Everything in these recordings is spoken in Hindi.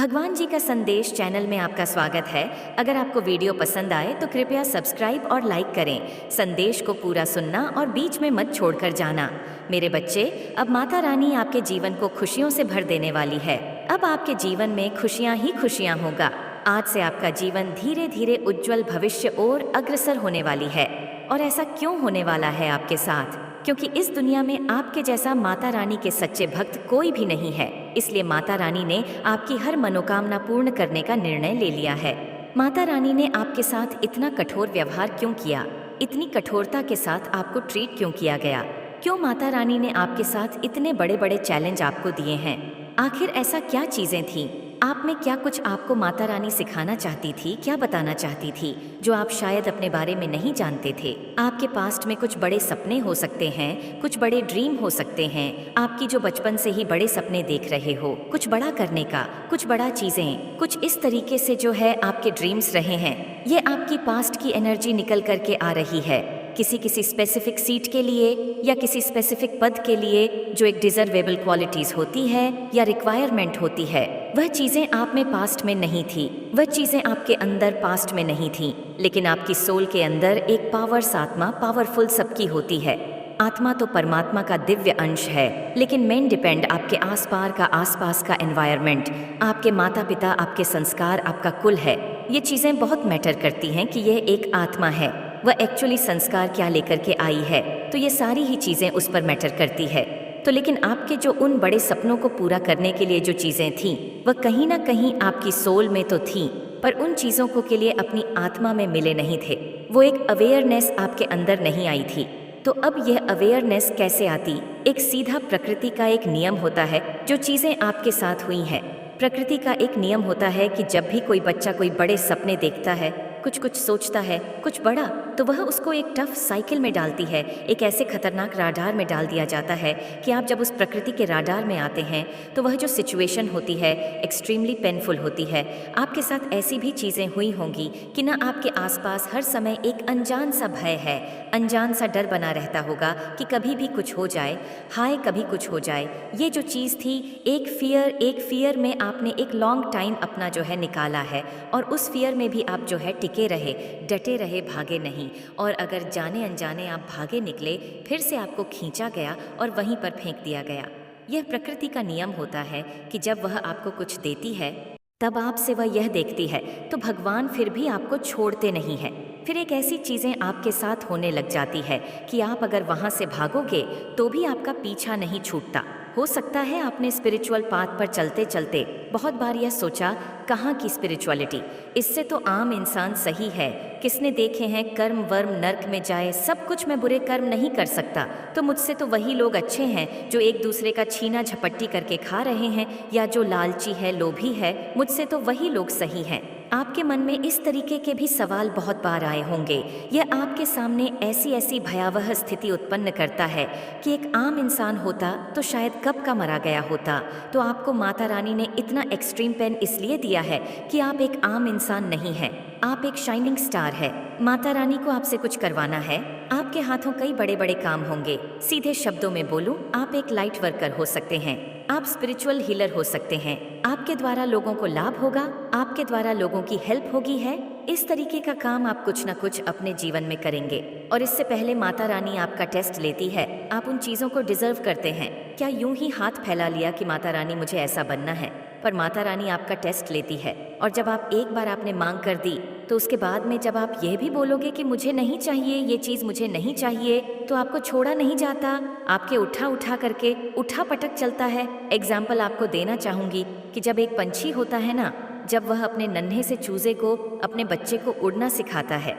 भगवान जी का संदेश चैनल में आपका स्वागत है। अगर आपको वीडियो पसंद आए तो कृपया सब्सक्राइब और लाइक करें। संदेश को पूरा सुनना और बीच में मत छोड़कर जाना। मेरे बच्चे, अब माता रानी आपके जीवन को खुशियों से भर देने वाली है। अब आपके जीवन में खुशियां ही खुशियां होगा। आज से आपका जीवन धीरे धीरे उज्जवल भविष्य और अग्रसर होने वाली है। और ऐसा क्यों होने वाला है आपके साथ? क्योंकि इस दुनिया में आपके जैसा माता रानी के सच्चे भक्त कोई भी नहीं है। इसलिए माता रानी ने आपकी हर मनोकामना पूर्ण करने का निर्णय ले लिया है। माता रानी ने आपके साथ इतना कठोर व्यवहार क्यों किया? इतनी कठोरता के साथ आपको ट्रीट क्यों किया गया? क्यों माता रानी ने आपके साथ इतने बड़े बड़े चैलेंज आपको दिए हैं? आखिर ऐसा क्या चीजें थीं? आप में क्या कुछ आपको माता रानी सिखाना चाहती थी? क्या बताना चाहती थी जो आप शायद अपने बारे में नहीं जानते थे? आपके पास्ट में कुछ बड़े सपने हो सकते हैं, कुछ बड़े ड्रीम हो सकते हैं, आपकी जो बचपन से ही बड़े सपने देख रहे हो, कुछ बड़ा करने का, कुछ बड़ा चीजें, कुछ इस तरीके से जो है आपके ड्रीम्स रहे हैं। ये आपकी पास्ट की एनर्जी निकल करके आ रही है। किसी किसी स्पेसिफिक सीट के लिए या किसी स्पेसिफिक पद के लिए जो एक डिजर्वेबल क्वालिटीज होती है या रिक्वायरमेंट होती है, वह चीजें आप में पास्ट में नहीं थी। वह चीजें आपके अंदर पास्ट में नहीं थी, लेकिन आपकी सोल के अंदर एक पावर्स आत्मा पावरफुल सबकी होती है। आत्मा तो परमात्मा का दिव्य अंश है, लेकिन मेन डिपेंड आपके आसपास का एनवायरनमेंट, आपके माता पिता, आपके संस्कार, आपका कुल है। ये चीजें बहुत मैटर करती हैं कि यह एक आत्मा है, वह एक्चुअली संस्कार क्या लेकर के आई है। तो ये सारी ही चीजें उस पर मैटर करती है। तो लेकिन आपके जो उन बड़े सपनों को पूरा करने के लिए जो चीजें थीं, वह कहीं ना कहीं आपकी सोल में तो थीं, पर उन चीजों को के लिए अपनी आत्मा में मिले नहीं थे। वो एक अवेयरनेस आपके अंदर नहीं आई थी। तो अब यह अवेयरनेस कैसे आती? एक सीधा प्रकृति का एक नियम होता है जो चीजें आपके साथ हुई हैं। प्रकृति का एक नियम होता है कि जब भी कोई बच्चा कोई बड़े सपने देखता है, कुछ कुछ सोचता है, कुछ बड़ा, तो वह उसको एक टफ साइकिल में डालती है, एक ऐसे खतरनाक राडार में डाल दिया जाता है कि आप जब उस प्रकृति के राडार में आते हैं तो वह जो सिचुएशन होती है एक्सट्रीमली पेनफुल होती है। आपके साथ ऐसी भी चीज़ें हुई होंगी कि ना आपके आसपास हर समय एक अनजान सा भय है, अनजान सा डर बना रहता होगा कि कभी भी कुछ हो जाए, हाय कभी कुछ हो जाए। ये जो चीज़ थी, एक फियर में आपने एक लॉन्ग टाइम अपना जो है निकाला है, और उस फियर में भी आप जो है टिके रहे, डटे रहे, भागे नहीं। और अगर जाने अनजाने आप भागे निकले, फिर से आपको खींचा गया और वहीं पर फेंक दिया गया। यह प्रकृति का नियम होता है कि जब वह आपको कुछ देती है तब आपसे वह यह देखती है, तो भगवान फिर भी आपको छोड़ते नहीं है। फिर एक ऐसी चीज़ें आपके साथ होने लग जाती है कि आप अगर वहाँ से भागोगे तो भी आपका पीछा नहीं छूटता। हो सकता है आपने स्पिरिचुअल पाथ पर चलते चलते बहुत बार यह सोचा, कहाँ की स्पिरिचुअलिटी, इससे तो आम इंसान सही है। किसने देखे हैं कर्म वर्म नर्क में जाए, सब कुछ मैं बुरे कर्म नहीं कर सकता, तो मुझसे तो वही लोग अच्छे हैं जो एक दूसरे का छीना झपट्टी करके खा रहे हैं, या जो लालची है, लोभी है, मुझसे तो वही लोग सही हैं। आपके मन में इस तरीके के भी सवाल बहुत बार आए होंगे। यह आपके सामने ऐसी ऐसी भयावह स्थिति उत्पन्न करता है कि एक आम इंसान होता तो शायद कब का मरा गया होता। तो आपको माता रानी ने इतना एक्सट्रीम पेन इसलिए दिया है कि आप एक आम इंसान नहीं हैं, आप एक शाइनिंग स्टार है। माता रानी को आपसे कुछ करवाना है, आपके हाथों कई बड़े बड़े काम होंगे। सीधे शब्दों में बोलूं, आप एक लाइट वर्कर हो सकते हैं, आप स्पिरिचुअल हीलर हो सकते हैं। आपके द्वारा लोगों को लाभ होगा, आपके द्वारा लोगों की हेल्प होगी है। इस तरीके का काम आप कुछ न कुछ अपने जीवन में करेंगे। और इससे पहले माता रानी आपका टेस्ट लेती है, आप उन चीज़ों को डिजर्व करते हैं। क्या यूं ही हाथ फैला लिया कि माता रानी मुझे ऐसा बनना है? पर माता रानी आपका टेस्ट लेती है, और जब आप एक बार आपने मांग कर दी, तो उसके बाद में जब आप यह भी बोलोगे कि मुझे नहीं चाहिए, ये चीज़ मुझे नहीं चाहिए, तो आपको छोड़ा नहीं जाता, आपके उठा करके उठा पटक चलता है। एग्जाम्पल आपको देना चाहूँगी कि जब एक पंछी होता है ना, जब वह अपने नन्हे से चूजे को, अपने बच्चे को उड़ना सिखाता है,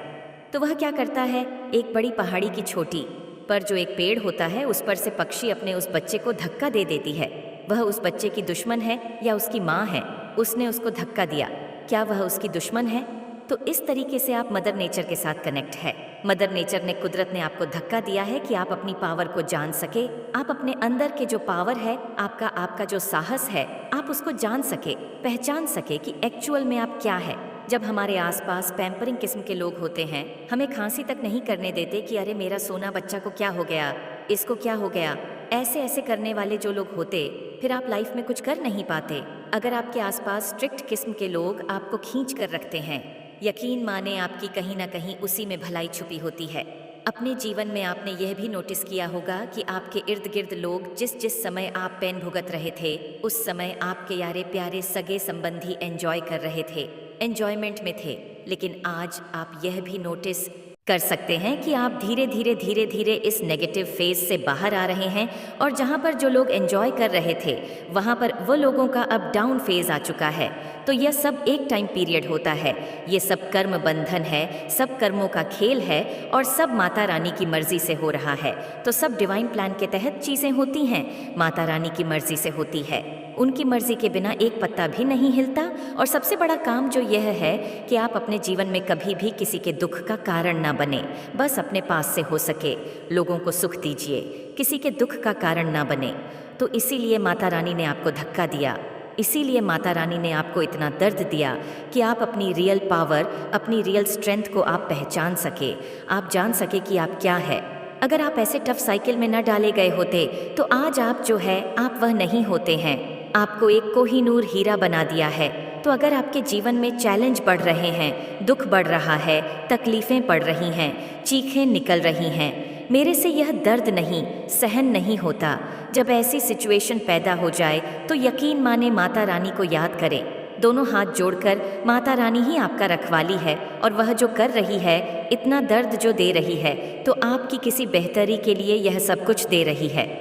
तो वह क्या करता है, एक बड़ी पहाड़ी की छोटी पर जो एक पेड़ होता है उस पर से पक्षी अपने उस बच्चे को धक्का दे देती है। वह उस बच्चे की दुश्मन है या उसकी माँ है? उसने उसको धक्का दिया, क्या वह उसकी दुश्मन है? तो इस तरीके से आप मदर नेचर के साथ कनेक्ट है। मदर नेचर ने, कुदरत ने आपको धक्का दिया है कि आप अपनी पावर को जान सके, आप अपने अंदर के जो पावर है, आपका जो साहस है, आप उसको जान सके, पहचान सके कि एक्चुअल में आप क्या है। जब हमारे आसपास पैम्परिंग किस्म के लोग होते हैं, हमें खांसी तक नहीं करने देते कि अरे मेरा सोना बच्चा को क्या हो गया, इसको क्या हो गया, ऐसे ऐसे करने वाले जो लोग होते, फिर आप लाइफ में कुछ कर नहीं पाते। अगर आपके आसपास स्ट्रिक्ट किस्म के लोग आपको खींच कर रखते हैं, यकीन माने आपकी कहीं ना कहीं उसी में भलाई छुपी होती है। अपने जीवन में आपने यह भी नोटिस किया होगा कि आपके इर्द गिर्द लोग जिस जिस समय आप पेन भुगत रहे थे, उस समय आपके यारे प्यारे सगे संबंधी एंजॉय कर रहे थे, एंजॉयमेंट में थे। लेकिन आज आप यह भी नोटिस कर सकते हैं कि आप धीरे धीरे धीरे धीरे इस नेगेटिव फेज से बाहर आ रहे हैं, और जहां पर जो लोग एंजॉय कर रहे थे वहां पर वो लोगों का अब डाउन फेज आ चुका है। तो यह सब एक टाइम पीरियड होता है, ये सब कर्म बंधन है, सब कर्मों का खेल है, और सब माता रानी की मर्जी से हो रहा है। तो सब डिवाइन प्लान के तहत चीज़ें होती हैं, माता रानी की मर्जी से होती है। उनकी मर्जी के बिना एक पत्ता भी नहीं हिलता। और सबसे बड़ा काम जो यह है कि आप अपने जीवन में कभी भी किसी के दुख का कारण ना बने, बस अपने पास से हो सके लोगों को सुख दीजिए, किसी के दुख का कारण ना बने। तो इसीलिए माता रानी ने आपको धक्का दिया, इसीलिए माता रानी ने आपको इतना दर्द दिया कि आप अपनी रियल पावर, अपनी रियल स्ट्रेंथ को आप पहचान सके, आप जान सके कि आप क्या है। अगर आप ऐसे टफ साइकिल में न डाले गए होते तो आज आप जो है आप वह नहीं होते हैं। आपको एक कोहिनूर हीरा बना दिया है। तो अगर आपके जीवन में चैलेंज बढ़ रहे हैं, दुख बढ़ रहा है, तकलीफ़ें पड़ रही हैं, चीखें निकल रही हैं, मेरे से यह दर्द नहीं सहन नहीं होता, जब ऐसी सिचुएशन पैदा हो जाए तो यकीन माने माता रानी को याद करें। दोनों हाथ जोड़कर माता रानी ही आपका रखवाली है, और वह जो कर रही है, इतना दर्द जो दे रही है, तो आपकी किसी बेहतरी के लिए यह सब कुछ दे रही है।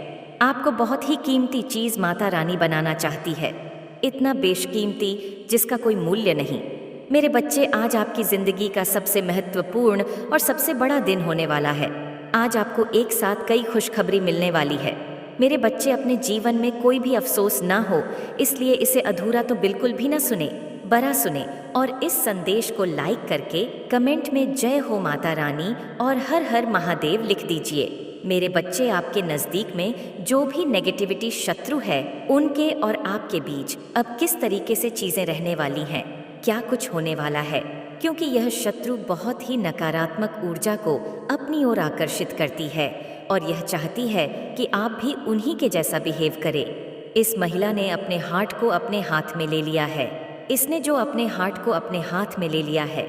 आपको बहुत ही कीमती चीज़ माता रानी बनाना चाहती है, इतना बेशकीमती जिसका कोई मूल्य नहीं। मेरे बच्चे, आज आपकी ज़िंदगी का सबसे महत्वपूर्ण और सबसे बड़ा दिन होने वाला है। आज आपको एक साथ कई खुशखबरी मिलने वाली है। मेरे बच्चे, अपने जीवन में कोई भी अफसोस ना हो, इसलिए इसे अधूरा तो बिल्कुल भी ना सुने, बड़ा सुने। और इस संदेश को लाइक करके कमेंट में जय हो माता रानी और हर हर महादेव लिख दीजिए। मेरे बच्चे, आपके नज़दीक में जो भी नेगेटिविटी शत्रु है, उनके और आपके बीच अब किस तरीके से चीज़ें रहने वाली हैं, क्या कुछ होने वाला है, क्योंकि यह शत्रु बहुत ही नकारात्मक ऊर्जा को अपनी ओर आकर्षित करती है, और यह चाहती है कि आप भी उन्हीं के जैसा बिहेव करें। इस महिला ने अपने हार्ट को अपने हाथ में ले लिया है। इसने जो अपने हार्ट को अपने हाथ में ले लिया है,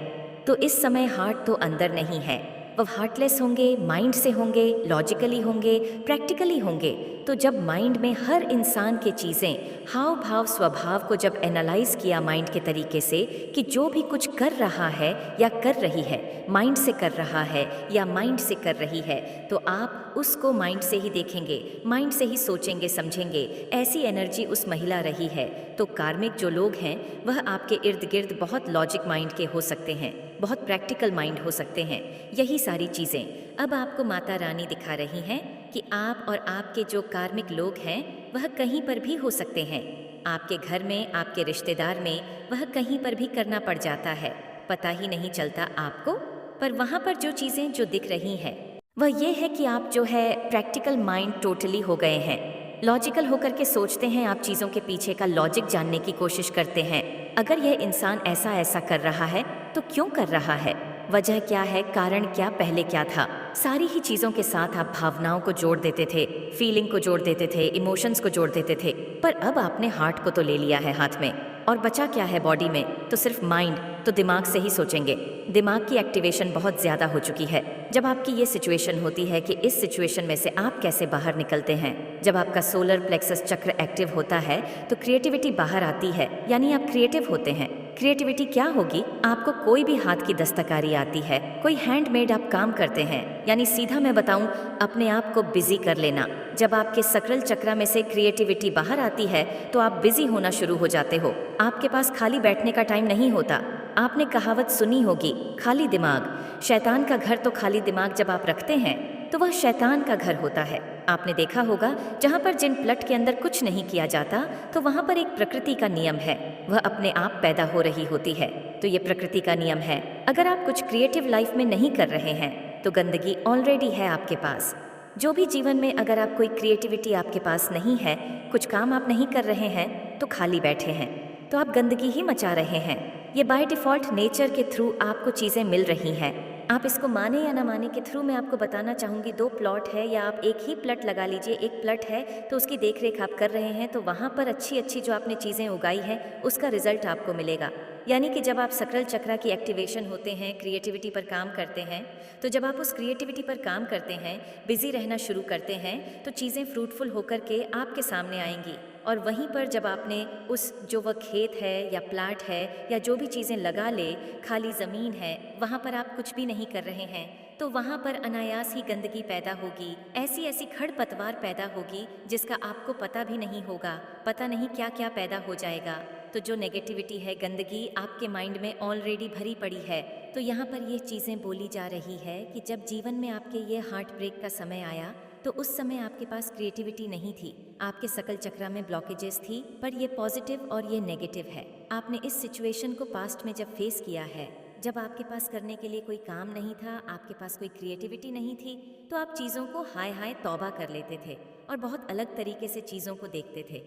तो इस समय हार्ट तो अंदर नहीं है, वह हार्टलेस होंगे, माइंड से होंगे, लॉजिकली होंगे, प्रैक्टिकली होंगे। तो जब माइंड में हर इंसान के चीज़ें, हाव भाव, स्वभाव को जब एनालाइज किया माइंड के तरीके से कि जो भी कुछ कर रहा है या कर रही है, माइंड से कर रहा है या माइंड से कर रही है, तो आप उसको माइंड से ही देखेंगे, माइंड से ही सोचेंगे, समझेंगे। ऐसी एनर्जी उस महिला रही है। तो कार्मिक जो लोग हैं वह आपके इर्द गिर्द बहुत लॉजिक माइंड के हो सकते हैं, बहुत प्रैक्टिकल माइंड हो सकते हैं। यही सारी चीज़ें अब आपको माता रानी दिखा रही हैं कि आप और आपके जो कार्मिक लोग हैं वह कहीं पर भी हो सकते हैं। आपके घर में, आपके रिश्तेदार में, वह कहीं पर भी करना पड़ जाता है, पता ही नहीं चलता आपको। पर वहाँ पर जो चीज़ें जो दिख रही हैं वह ये है कि आप जो है प्रैक्टिकल माइंड टोटली हो गए हैं, लॉजिकल होकर के सोचते हैं, आप चीज़ों के पीछे का लॉजिक जानने की कोशिश करते हैं। अगर यह इंसान ऐसा ऐसा कर रहा है तो क्यों कर रहा है, वजह क्या है, कारण क्या, पहले क्या था। सारी ही चीज़ों के साथ आप भावनाओं को जोड़ देते थे, फीलिंग को जोड़ देते थे, इमोशंस को जोड़ देते थे। पर अब आपने हार्ट को तो ले लिया है हाथ में, और बचा क्या है बॉडी में, तो सिर्फ माइंड। तो दिमाग से ही सोचेंगे। दिमाग की एक्टिवेशन बहुत ज़्यादा हो चुकी है। जब आपकी ये सिचुएशन होती है कि इस सिचुएशन में से आप कैसे बाहर निकलते हैं, जब आपका सोलर प्लेक्सस चक्र एक्टिव होता है तो क्रिएटिविटी बाहर आती है, यानी आप क्रिएटिव होते हैं। क्रिएटिविटी क्या होगी, आपको कोई भी हाथ की दस्तकारी आती है, कोई हैंडमेड आप काम करते हैं, यानी सीधा मैं बताऊं, अपने आप को बिजी कर लेना। जब आपके सकरल चक्र में से क्रिएटिविटी बाहर आती है तो आप बिजी होना शुरू हो जाते हो। आपके पास खाली बैठने का टाइम नहीं होता। आपने कहावत सुनी होगी, खाली दिमाग शैतान का घर। तो खाली दिमाग जब आप रखते हैं तो वह शैतान का घर होता है। आपने देखा होगा, जहाँ पर जिन प्लट के अंदर कुछ नहीं किया जाता तो वहाँ पर एक प्रकृति का नियम है, वह अपने आप पैदा हो रही होती है। तो ये प्रकृति का नियम है। अगर आप कुछ क्रिएटिव लाइफ में नहीं कर रहे हैं तो गंदगी ऑलरेडी है आपके पास। जो भी जीवन में अगर आप कोई क्रिएटिविटी आपके पास नहीं है, कुछ काम आप नहीं कर रहे हैं, तो खाली बैठे हैं, तो आप गंदगी ही मचा रहे हैं। ये बाय डिफ़ॉल्ट नेचर के थ्रू आपको चीज़ें मिल रही हैं। आप इसको माने या ना माने के थ्रू मैं आपको बताना चाहूँगी, 2 प्लॉट है या आप एक ही प्लट लगा लीजिए। एक प्लट है तो उसकी देख-रेख आप कर रहे हैं, तो वहाँ पर अच्छी-अच्छी जो आपने चीज़ें उगाई हैं, उसका रिज़ल्ट आपको मिलेगा। यानी कि जब आप सकल चक्रा की एक्टिवेशन होते हैं, क्रिएटिविटी पर काम करते हैं, तो जब आप उस क्रिएटिविटी पर काम करते हैं, बिज़ी रहना शुरू करते हैं, तो चीज़ें फ्रूटफुल होकर के आपके सामने आएँगी। और वहीं पर जब आपने उस जो वह खेत है या प्लाट है या जो भी चीज़ें लगा ले, खाली ज़मीन है, वहाँ पर आप कुछ भी नहीं कर रहे हैं, तो वहाँ पर अनायास ही गंदगी पैदा होगी। ऐसी-ऐसी खड़पतवार पैदा होगी जिसका आपको पता भी नहीं होगा, पता नहीं क्या-क्या पैदा हो जाएगा। तो जो नेगेटिविटी है, गंदगी आपके माइंड में ऑलरेडी भरी पड़ी है। तो यहाँ पर ये चीज़ें बोली जा रही है कि जब जीवन में आपके ये हार्ट ब्रेक का समय आया, तो उस समय आपके पास क्रिएटिविटी नहीं थी, आपके सकल चक्रा में ब्लॉकेजेस थी, पर ये पॉजिटिव और ये नेगेटिव है। आपने इस सिचुएशन को पास्ट में जब फेस किया है, जब आपके पास करने के लिए कोई काम नहीं था, आपके पास कोई क्रिएटिविटी नहीं थी, तो आप चीज़ों को हाय हाय तौबा कर लेते थे और बहुत अलग तरीके से चीज़ों को देखते थे।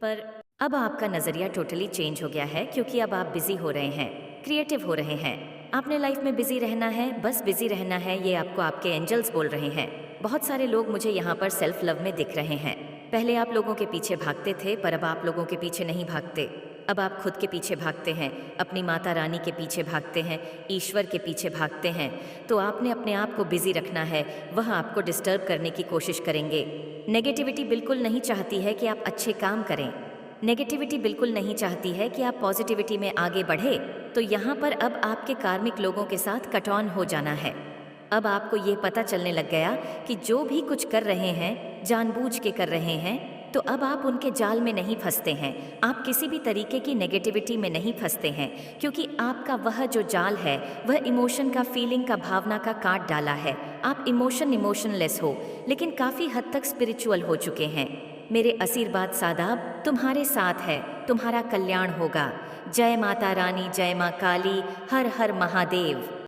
पर अब आपका नज़रिया टोटली चेंज हो गया है, क्योंकि अब आप बिज़ी हो रहे हैं, क्रिएटिव हो रहे हैं। आपने लाइफ में बिज़ी रहना है, बस बिज़ी रहना है, ये आपको आपके एंजल्स बोल रहे हैं। बहुत सारे लोग मुझे यहाँ पर सेल्फ लव में दिख रहे हैं। पहले आप लोगों के पीछे भागते थे, पर अब आप लोगों के पीछे नहीं भागते। अब आप खुद के पीछे भागते हैं, अपनी माता रानी के पीछे भागते हैं, ईश्वर के पीछे भागते हैं। तो आपने अपने आप को बिज़ी रखना है, वह आपको डिस्टर्ब करने की कोशिश करेंगे। नेगेटिविटी बिल्कुल नहीं चाहती है कि आप अच्छे काम करें। नेगेटिविटी बिल्कुल नहीं चाहती है कि आप पॉजिटिविटी में आगे बढ़े। तो यहाँ पर अब आपके कार्मिक लोगों के साथ कट ऑन हो जाना है। अब आपको ये पता चलने लग गया कि जो भी कुछ कर रहे हैं, जानबूझ के कर रहे हैं, तो अब आप उनके जाल में नहीं फंसते हैं। आप किसी भी तरीके की नेगेटिविटी में नहीं फंसते हैं, क्योंकि आपका वह जो जाल है, वह इमोशन का, फीलिंग का, भावना का काट डाला है। आप इमोशनलेस हो, लेकिन काफ़ी हद तक स्पिरिचुअल हो चुके हैं। मेरे आशीर्वाद सादाब तुम्हारे साथ है, तुम्हारा कल्याण होगा। जय माता रानी, जय माँ काली, हर हर महादेव।